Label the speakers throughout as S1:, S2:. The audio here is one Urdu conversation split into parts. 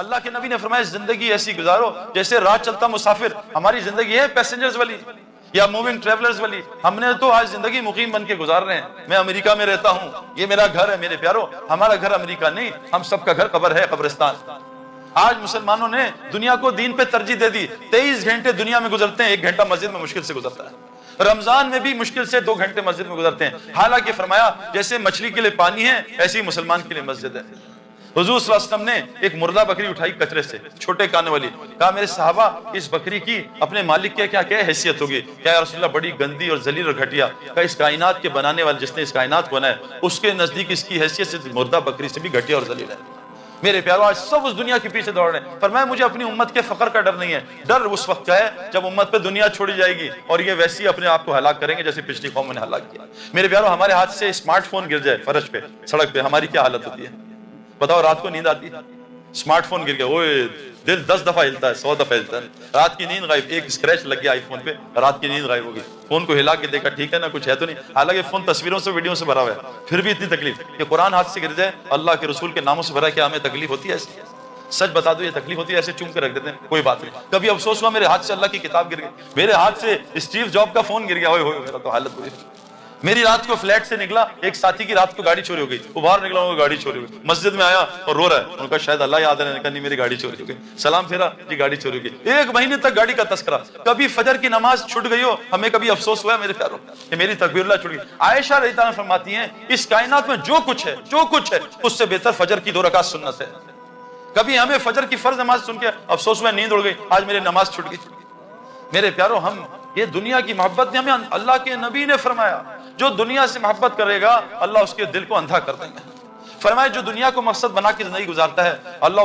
S1: اللہ کے نبی نے فرمایا زندگی ایسی گزارو جیسے راہ چلتا مسافر. ہماری زندگی ہے پیسنجرز والی یا موونگ ٹریولرز والی. ہم نے تو آج زندگی مقیم بن کے گزار رہے ہیں. میں امریکہ میں رہتا ہوں, یہ میرا گھر ہے. میرے پیارو, ہمارا گھر امریکہ نہیں, ہم سب کا گھر قبر ہے, قبرستان. آج مسلمانوں نے دنیا کو دین پہ ترجیح دے دی. 23 گھنٹے دنیا میں گزرتے ہیں, 1 گھنٹہ مسجد میں مشکل سے گزرتا ہے. رمضان میں بھی مشکل سے 2 گھنٹے مسجد میں گزرتے ہیں. حالانکہ فرمایا جیسے مچھلی کے لیے پانی ہے ایسے ہی مسلمان کے لیے مسجد ہے. حضور صلی اللہ علیہ وسلم نے ایک مردہ بکری اٹھائی کچرے سے, چھوٹے کانے والی. کہا میرے صحابہ اس بکری کی اپنے مالک کے کیا حیثیت ہوگی؟ کیا یا رسول اللہ بڑی گندی اور ذلیل اور گھٹیا. کہا اس کائنات کے بنانے والے جس نے اس کائنات کو بنایا اس کے نزدیک اس کی حیثیت سے مردہ بکری سے بھی گھٹیا اور ذلیل ہے. میرے پیارو آج سب اس دنیا کے پیچھے دوڑ رہے ہیں. فرمایا مجھے اپنی امت کے فقر کا ڈر نہیں ہے. ڈر اس وقت کا ہے جب امت پہ دنیا چھوڑی جائے گی اور یہ ویسی اپنے آپ کو ہلاک کریں گے جیسے پچھلی قوموں نے ہلاک کیا. میرے پیارو ہمارے ہاتھ سے اسمارٹ فون گر جائے فرش پہ, سڑک پہ, ہماری کیا حالت ہوتی ہے بتاؤ؟ رات کو نیند آتی ہے؟ اسمارٹ فون گر گیا, اوے دل 10 دفعہ ہلتا ہے, 100 دفعہ ہلتا ہے. رات کی نیند غائب, ایک اسکریچ لگ گیا آئی فون پہ, رات کی نیند غائب ہو گئی. فون کو ہلا کے دیکھا, ٹھیک ہے نا, کچھ ہے تو نہیں. حالانکہ فون تصویروں سے ویڈیو سے بھرا ہوا ہے, پھر بھی اتنی تکلیف. کہ قرآن ہاتھ سے گر جائے, اللہ کے رسول کے ناموں سے بھرا, کیا ہمیں تکلیف ہوتی ہے ایسی؟ سچ بتا دو یہ تکلیف ہوتی ہے؟ ایسے چوم کے رکھ دیتے ہیں, کوئی بات نہیں. کبھی افسوس ہوا میرے ہاتھ سے اللہ کی کتاب گر گئی, میرے ہاتھ سے اسٹیو جاب کا فون گر گیا, ہوئے میرا تو حالت ہوئی. میری رات کو فلیٹ سے نکلا, ایک ساتھی کی رات کو گاڑی چوری ہو گئی, وہ باہر نکلا, وہ گاڑی چوری ہو گئی. مسجد میں آیا اور رو رہا ہے, ان کا شاید اللہ یاد ہے, نہیں میری گاڑی چوری ہو گئی. سلام پھیرا, جی گاڑی چوری ہو گئی. 1 مہینے تک گاڑی کا تذکرہ. کبھی فجر کی نماز چھوٹ گئی ہو, ہمیں کبھی افسوس ہوا ہے میرے پیاروں کہ میری تکبیر اللہ چھوٹ گئی؟ عائشہ رضی اللہ عنہا فرماتی ہیں اس کائنات میں جو کچھ ہے اس سے بہتر فجر کی 2 رکعت سنت ہے. کبھی ہمیں فجر کی فرض نماز سن کے افسوس ہوا, نیند اڑ گئی, آج میری نماز چھوٹ گئی. میرے پیارو ہم یہ دنیا کی محبت نے ہمیں, اللہ کے نبی نے فرمایا جو دنیا سے محبت کرے گا اللہ اس کے دل کو اندھا کر دیں گے. فرمایا جو دنیا کو مقصد بنا کے زندگی گزارتا ہے اللہ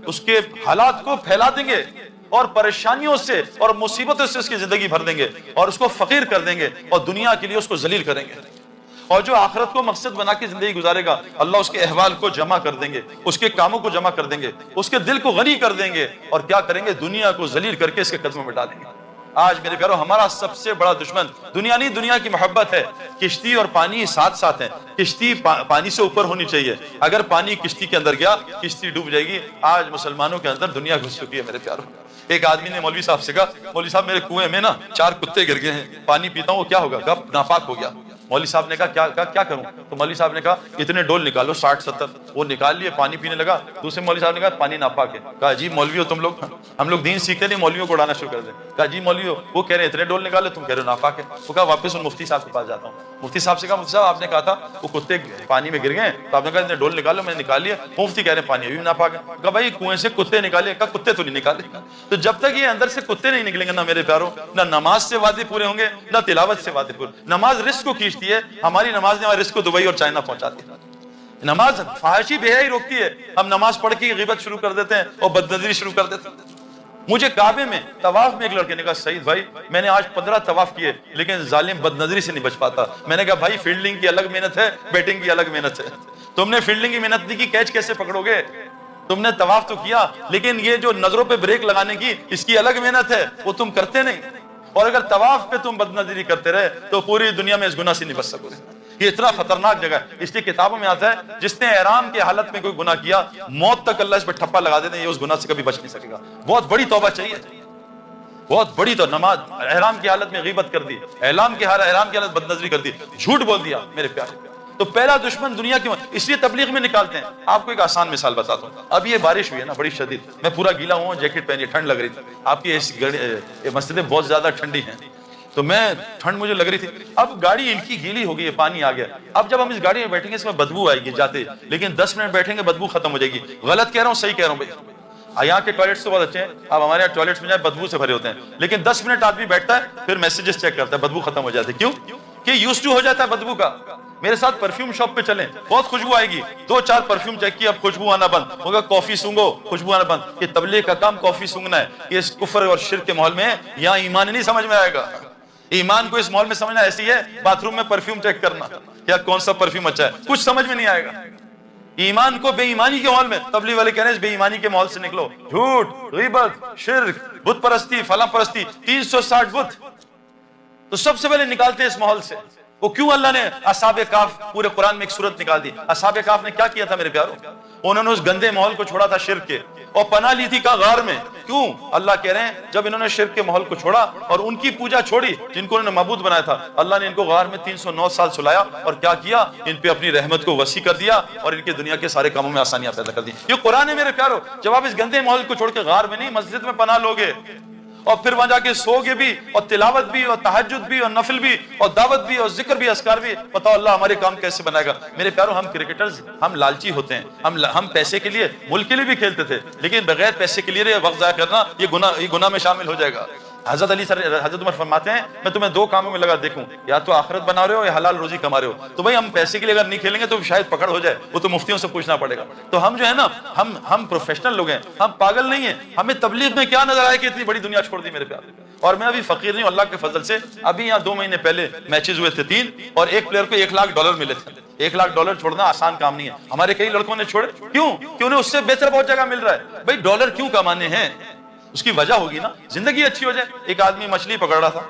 S1: اس کے حالات کو پھیلا دیں گے اور پریشانیوں سے اور مصیبتوں سے اس کی زندگی بھر دیں گے اور اس کو فقیر کر دیں گے اور دنیا کے لیے اس کو ذلیل کریں گے. اور جو آخرت کو مقصد بنا کے زندگی گزارے گا اللہ اس کے احوال کو جمع کر دیں گے, اس کے کاموں کو جمع کر دیں گے, اس کے دل کو غنی کر دیں گے اور کیا کریں گے؟ دنیا کو ذلیل کر کے اس کے قدموں میں ڈالیں گے. آج میرے پیارو ہمارا سب سے بڑا دشمن دنیا نہیں, دنیا کی محبت ہے. کشتی اور پانی ساتھ ساتھ ہیں. کشتی پانی سے اوپر ہونی چاہیے, اگر پانی کشتی کے اندر گیا کشتی ڈوب جائے گی. آج مسلمانوں کے اندر دنیا گھس چکی ہے میرے پیارو. ایک آدمی نے مولوی صاحب سے کہا, مولوی صاحب میرے کنویں میں نا 4 کتے گر گئے ہیں, پانی پیتا ہوں وہ کیا ہوگا؟ کب ناپاک ہو گیا. مولوی صاحب نے کہا کیا کروں؟ تو مولوی صاحب نے کہا اتنے ڈول نکالو, 60-70. وہ نکال لیے, پانی پینے لگا. دوسرے مولوی صاحب نے کہا پانی ناپاک ہے. کہا جی مولوی ہو تم لوگ, ہم لوگ دین سیکھتے نہیں, مولویوں کو اڑانا شروع کر دیں. کہا جی مولوی ہو, وہ کہہ رہے ہیں اتنے ڈول نکالے, تم کہہ رہے ہو ناپاک ہے. وہ کہا واپس ان مفتی صاحب کے پاس جاتا ہوں. مفتی صاحب سے کہا مفتی صاحب آپ نے کہا تھا وہ کتے پانی میں گر گئے, تو آپ نے کہا اتنے ڈول نکالو, میں نے نکال لیا. مفتی کہہ رہے ہیں پانی ابھی ناپاک ہے. کہا بھائی کنویں سے کتے نکالے. کہا کتے تو نہیں نکالے. تو جب تک یہ اندر سے کتے نہیں نکلیں گے نا میرے پیاروں, نہ نماز سے وعدے پورے ہوں گے نہ تلاوت سے وعدے پورے. نماز رزق کو کھینچتی ہے, ہماری نماز نے ہمارے رزق کو دبئی اور چائنا پہنچاتی ہے. نماز فحاشی بے حیائی روکتی ہے, ہم نماز پڑھ کے غیبت شروع کر دیتے ہیں اور بدنظری شروع کر دیتے ہیں. مجھے کعبے میں طواف میں ایک لڑکے نے کہا سعید بھائی میں نے آج 15 طواف کیے لیکن ظالم بدنظری سے نہیں بچ پاتا. میں نے کہا بھائی فیلڈنگ کی الگ محنت ہے, بیٹنگ کی الگ محنت ہے. تم نے فیلڈنگ کی محنت نہیں کی, کیچ کیسے پکڑو گے؟ تم نے طواف تو کیا لیکن یہ جو نظروں پہ بریک لگانے کی اس کی الگ محنت ہے, وہ تم کرتے نہیں. اور اگر طواف پہ تم بدنظری کرتے رہے تو پوری دنیا میں اس گناہ سے نہیں بچ سکو گے. یہ اتنا خطرناک جگہ ہے. اس لیے کتابوں میں آتا ہے جس نے احرام کی حالت میں کوئی گناہ کیا موت تک اللہ اس پہ ٹھپا لگا دیتے ہیں, یہ اس گناہ سے کبھی بچ نہیں سکے گا. بہت بڑی توبہ چاہیے, بہت بڑی. تو نماز احرام کی حالت میں غیبت کر دی, احرام کی حالت بدنظری کر دی, جھوٹ بول دیا میرے پیارے. تو پہلا دشمن دنیا کی, اس لیے تبلیغ میں نکالتے ہیں. آپ کو ایک آسان مثال بتاتا ہوں. اب یہ بارش ہوئی ہے نا بڑی شدید, میں پورا گیلا ہوں, جیکٹ پہنی, ٹھنڈ لگ رہی تھی. آپ کی مسجدیں بہت زیادہ ٹھنڈی ہیں تو میں ٹھنڈ مجھے لگ رہی تھی. اب گاڑی ان کی گیلی ہو گئی ہے, پانی آ گیا. اب جب ہم اس گاڑی میں بیٹھیں گے اس میں بدبو آئے گی جاتے, لیکن 10 منٹ بیٹھیں گے بدبو ختم ہو جائے گی. غلط کہہ رہا ہوں صحیح کہہ رہا ہوں بھائی؟ یہاں کے ٹوائلٹس تو بہت اچھے ہیں, اب ہمارے یہاں ٹوائلٹس میں جائے بدبو سے بھرے ہوتے ہیں, لیکن 10 منٹ آدمی بیٹھتا ہے پھر میسیجز چیک کرتا ہے, بدبو ختم ہو جاتی ہے. کیوں کہ یوز ٹو ہو جاتا ہے بدبو کا. میرے ساتھ پرفیوم شاپ پہ چلیں, بہت خوشبو آئے گی, 2-4 پرفیوم چیک کیا, اب خوشبو آنا بند ہوگا. کافی سونگو, خوشبو آنا بند. یہ تبلیغ کا کام کافی سونگنا ہے. یہ اس کفر اور شرک کے ماحول میں ہے, یہاں ایمان نہیں سمجھ میں آئے گا. ایمان کو اس ماحول میں سمجھنا ایسی ہے باتھ روم میں پرفیوم چیک کرنا, یا کون سا پرفیوم اچھا ہے, کچھ سمجھ میں نہیں آئے گا. ایمان کو بے ایمانی کے ماحول میں, تبلیغ والے کہہ رہے ہیں بے ایمانی کے ماحول سے نکلو. جھوٹ, غیبت, شرک, بت پرستی, فلاں پرستی, 360 بت, تو سب سے پہلے نکالتے ہیں اس ماحول سے. وہ کیوں اللہ نے اصحاب کہف پورے قرآن میں ایک صورت نکال دی؟ اصحاب کہف نے کیا کیا تھا میرے پیارو؟ انہوں نے اس گندے ماحول کو چھوڑا تھا شرک کے، اور پناہ لی تھی غار میں. کیوں؟ اللہ کہہ رہے ہیں جب انہوں نے شرک کے ماحول کو چھوڑا اور ان کی پوجا چھوڑی جن کو انہوں نے معبود بنایا تھا، اللہ نے ان کو غار میں 309 سال سلایا اور کیا کیا؟ ان پہ اپنی رحمت کو وسیع کر دیا اور ان کے دنیا کے سارے کاموں میں آسانیاں پیدا کر دی. یہ قرآن ہے میرے پیارو. جب آپ اس گندے ماحول کو چھوڑ کے غار میں نہیں، مسجد میں پناہ لوگے اور پھر وہاں جا کے سو گے بھی، اور تلاوت بھی، اور تہجد بھی، اور نفل بھی، اور دعوت بھی، اور ذکر بھی، اذکار بھی، بتاؤ اللہ ہمارے کام کیسے بنائے گا؟ میرے پیارو، ہم کرکٹرز ہم لالچی ہوتے ہیں، ہم پیسے کے لیے ملک کے لیے بھی کھیلتے تھے، لیکن بغیر پیسے کے لیے وقت ضائع کرنا یہ گناہ میں شامل ہو جائے گا. حضرت عمر فرماتے ہیں میں تمہیں دو کاموں میں لگا دیکھوں، یا تو آخرت بنا رہے ہو یا حلال روزی کما رہے ہو. تو بھائی ہم پیسے کے لیے اگر نہیں کھیلیں گے تو شاید پکڑ ہو جائے، وہ تو مفتیوں سے پوچھنا پڑے گا. تو ہم جو ہے نا، ہم پروفیشنل لوگ ہیں، ہم پاگل نہیں ہیں. ہمیں تبلیغ میں کیا نظر آئے کہ اتنی بڑی دنیا چھوڑ دی میرے پیارے. اور میں ابھی فقیر نہیں ہوں، اللہ کے فضل سے ابھی یہاں 2 مہینے پہلے میچز ہوئے تھے 3، اور ایک پلیئر کو $1,00,000 ملے تھے. $1,00,000 چھوڑنا آسان کام نہیں ہے. ہمارے کئی لڑکوں نے چھوڑے. کیوں؟ کہ انہیں اس سے بہتر بہت جگہ مل رہا ہے. بھائی ڈالر کیوں کمانے ہیں؟ اس کی وجہ ہوگی نا، زندگی اچھی ہو جائے. ایک آدمی مچھلی پکڑ رہا تھا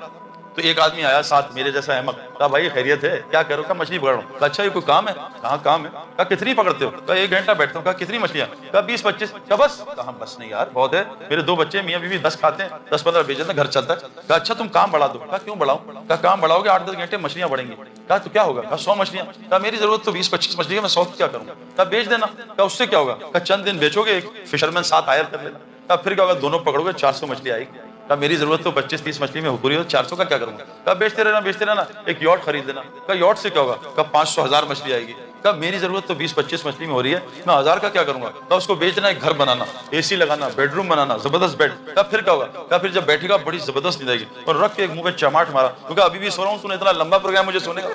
S1: تو ایک آدمی آیا ساتھ میرے جیسا احمق، کہا بھائی خیریت ہے؟ کیا کرو؟ کہا مچھلی پکڑ رہا ہوں. کہا اچھا یہ کوئی کام ہے؟ کہاں کام ہے. کہا کتنی پکڑتے ہو؟ کہا 1 گھنٹہ بیٹھتا ہوں. کہا کتنی مچھلیاں؟ کہا 20-25. کہا بس؟ کہا بس نہیں یار بہت ہے، میرے 2 بچے میاں بیوی 10 کھاتے ہیں، 10-15 بیچ دیتے ہیں، گھر چلتا ہے. کہا اچھا تم کام بڑھا دو. کہا کیوں بڑھاؤں؟ کہا کام بڑھاؤ گے 8-10 گھنٹے مچھلیاں بڑھیں گی. کہا تو کیا ہوگا؟ کہا 100 مچھلیاں. کہا میری ضرورت تو 20-25 مچھلی ہے، میں 100 کیا کروں گا؟ کہا بیچ دینا. کہا اس سے کیا ہوگا؟ کہا چند دن بیچو گے، ایک فشرمین ساتھ ہائر کر لینا. کہا پھر کیا ہوگا؟ دونوں پکڑو گے 400 مچھلی آئے گی. کہا میری ضرورت تو 25-30 مچھلی میں پوری ہو، 400 کا کیا کروں گا؟ کہا بیچتے رہنا، ایک یاٹ خرید لینا. کہا یاٹ سے کیا ہوگا؟ کہا 500-1000 مچھلی آئے گی. کہا میری ضرورت تو 20-25 مچھلی میں ہو رہی ہے، میں 1000 کا کیا کروں گا؟ کہا اس کو بیچنا، ایک گھر بنانا، اے سی لگانا، بیڈ روم بنانا، زبردست بیڈ. کہا پھر کیا ہوگا؟ کہا پھر جب بیٹھے گا بڑی زبردست نیند آئے گی. اور رکھ کے ایک منہ پہ چماٹ مارا. کہا ابھی بھی سو رہا ہوں، تو نے اتنا لمبا پروگرام مجھے سونے کا؟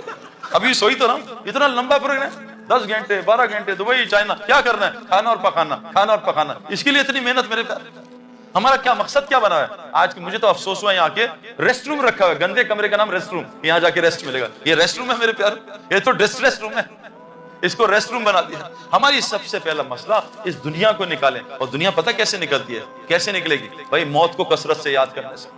S1: ابھی سوئی تو رہا ہوں، اتنا لمبا پروگرام 10 گھنٹے 12 گھنٹے دبئی چائنا. کیا کرنا ہے؟ کھانا اور پکانا. اس کے لیے اتنی محنت میرے پیار. ہمارا کیا مقصد کیا بنا ہے؟ آج مجھے تو افسوس ہوا یہاں کے ریسٹ روم رکھا ہوا ہے، گندے کمرے کا نام ریسٹ روم. یہاں جا کے ریسٹ ملے گا. یہ ریسٹ روم ہے میرے پیار؟ یہ تو ریسٹ روم ہے. اس کو ریسٹ روم بنا دیا. ہماری سب سے پہلا مسئلہ اس دنیا کو نکالیں. اور دنیا پتہ کیسے نکلتی ہے؟ کیسے نکلے گی؟ بھائی موت کو کثرت سے یاد کرنے سے.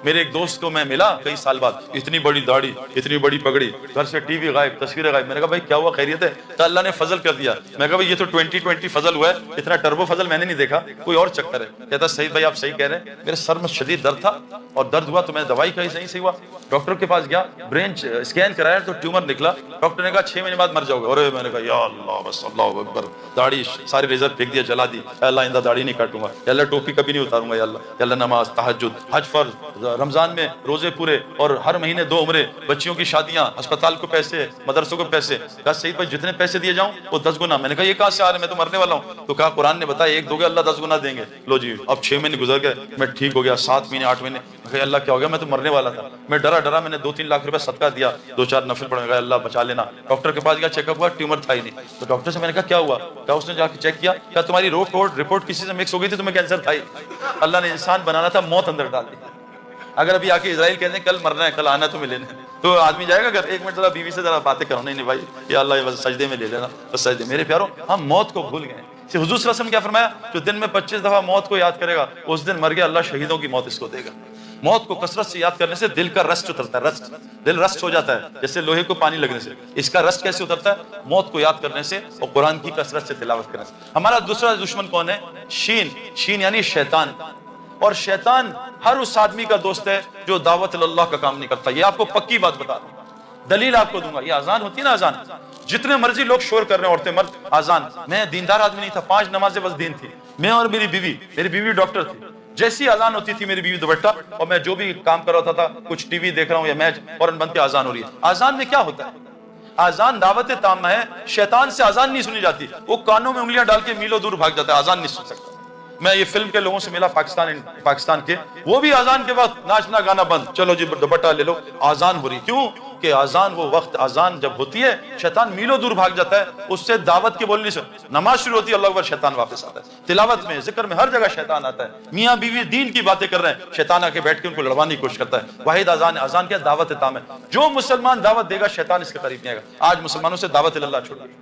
S1: میرے ایک دوست کو میں ملا کئی سال بعد، اتنی بڑی داڑھی، اتنی بڑی پگڑی، گھر سے ٹی وی غائب، تصویریں غائب. میں نے کہا بھائی کیا ہوا، خیریت ہے؟ تو اللہ نے فضل کر دیا. میں نے کہا بھائی یہ تو 2020 فضل ہوا ہے، اتنا ٹربو فضل میں نے نہیں دیکھا، کوئی اور چکر ہے. کہتا صحیح بھائی آپ صحیح کہہ رہے ہیں. میرے سر میں شدید درد تھا اور درد ہوا تو میں دوائی کہیں صحیح ہوا. ڈاکٹر کے پاس گیا، برین اسکین کرایا تو ٹیومر نکلا. ڈاکٹر نے کہا 6 مہینے بعد مر جاؤ گے. اور میں نے کہا یا اللہ بس اللہ اکبر. داڑھی ساری ریزر پھینک دیا، جلا دی. اللہ آئندہ داڑھی نہیں کاٹوں گا. یا اللہ ٹوپی کبھی نہیں اتاروں گا. یا اللہ نماز، تہجد، حج فرض، رمضان میں روزے پورے، اور ہر مہینے 2 عمرے، بچیوں کی شادیاں، اسپتال کو پیسے، مدرسوں کو پیسے. کہا سعید بھائی جتنے پیسے دیے جاؤں وہ 10 گنا. میں نے کہا یہ کہاں سے آ رہے ہیں، میں تو مرنے والا ہوں. تو کہا قرآن نے بتایا 1 دو گے اللہ 10 گنا دیں گے. لو جی اب 6 مہینے گزر گئے، میں ٹھیک ہو گیا. 7 مہینے 8 مہینے. میں کہا اللہ کیا ہو گیا، میں تو مرنے والا تھا. میں ڈرا میں نے 2-3 لاکھ روپے صدقہ دیا، 2-4 نفل پڑھ گیا، اللہ بچا لینا. ڈاکٹر کے پاس گیا، چیک اپ ہوا، ٹیومر تھا ہی نہیں. تو ڈاکٹر سے میں نے کہا کیا ہوا؟ کہا اس نے جا کے چیک کیا، کہا تمہاری رپورٹ کسی سے مکس ہو گئی تھی، تمہیں کینسر تھا ہی. اللہ نے انسان بنانا تھا، موت اندر ڈال دی. اگر ابھی آ کے اسرائیل کہتے ہیں کل مرنا ہے، کل آنا تمہیں لینا ہے، تو آدمی جائے گا اگر 1 منٹ ذرا بیوی سے ذرا باتیں کرو. نہیں بھائی یا اللہ بس سجدے میں لے لینا، بس سجدے. میرے پیارو ہم موت کو بھول گئے. حضور صلی اللہ علیہ وسلم کیا فرمایا؟ جو دن میں 25 دفعہ موت کو یاد کرے گا اس دن مر گیا، اللہ شہیدوں کی موت اس کو دے گا. موت کو کثرت سے یاد کرنے سے دل کا رسٹ اترتا ہے. دل رسٹ ہو جاتا ہے جیسے لوہے کو پانی لگنے سے. اس کا رسٹ کیسے اترتا ہے؟ موت کو یاد کرنے سے اور قرآن کی کثرت سے تلاوت کرنے سے. ہمارا دوسرا دشمن کون ہے؟ شین یعنی شیطان. اور شیطان ہر اس آدمی کا دوست ہے جو دعوت اللہ کا کام نہیں کرتا. یہ آپ کو پکی بات بتا دوں، دلیل آپ کو دوں گا. یہ اذان ہوتی ہے نا، اذان جتنے مرضی لوگ شور کر رہے ہیں، عورتیں مرد، اذان. میں دیندار آدمی نہیں تھا، 5 نمازیں بس دین تھی. میں اور میری بیوی ڈاکٹر تھی. جیسی اذان ہوتی تھی میری بیوی دوپٹہ، اور میں جو بھی کام کر رہا تھا، کچھ ٹی وی دیکھ رہا ہوں یا میچ، فوراً بند کے اذان ہو رہی ہے. اذان میں کیا ہوتا ہے؟ اذان دعوت تامہ ہے. شیطان سے اذان نہیں سنی جاتی، وہ کانوں میں انگلیاں ڈال کے میلوں دور بھاگ جاتا ہے، اذان نہیں سن سکتا. میں یہ فلم کے لوگوں سے ملا پاکستان کے، وہ بھی اذان کے وقت ناچنا گانا بند، چلو جی دوپٹہ لے لو، اذان ہو رہی. کیوں کہ اذان وہ وقت، اذان جب ہوتی ہے شیطان میلوں دور بھاگ جاتا ہے، اس سے دعوت کے بولنے سے. نماز شروع ہوتی ہے، اللہ اکبر، شیطان واپس آتا ہے. تلاوت میں، ذکر میں، ہر جگہ شیطان آتا ہے. میاں بیوی دین کی باتیں کر رہے ہیں، شیطان آ کے بیٹھ کے ان کو لڑوانے کی کوشش کرتا ہے. واحد اذان کیا؟ دعوت تام ہے. جو مسلمان دعوت دے گا شیطان اس کے قریب نہیں آئے گا. آج مسلمانوں سے دعوت اللہ چھوڑ دی.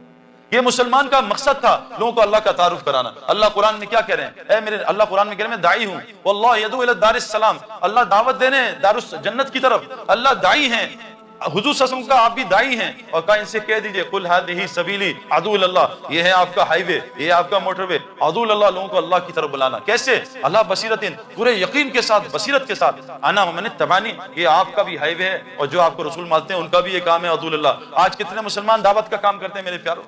S1: یہ مسلمان کا مقصد تھا لوگوں کو اللہ کا تعارف کرانا. اللہ قرآن میں کیا کہہ رہے ہیں؟ اے میرے اللہ قرآن میں کہہ رہے ہیں میں داعی ہوں، واللہ یدعو الی دار السلام. اللہ دعوت دینے دار جنت کی طرف. اللہ داعی ہیں. حضور صلی اللہ علیہ وسلم کا آپ بھی دائی ہیں، اور کہا ان سے کہہ دیجئے قل ھذہ سبیلی ادعو اللہ، یہ ہے آپ کا ہائی وے، یہ ہے آپ کا موٹر وے، ادعو اللہ، لوگوں کو اللہ کی طرف بلانا۔ کیسے؟ اللہ بصیرتن، پورے یقین کے ساتھ، بصیرت کے ساتھ، انا من اتبعنی، یہ آپ کا بھی ہائی وے ہے، اور جو آپ کو رسول مانتے ہیں ان کا بھی یہ کام ہے ادعو اللہ۔ آج کتنے مسلمان دعوت کا کام کرتے ہیں میرے پیارو؟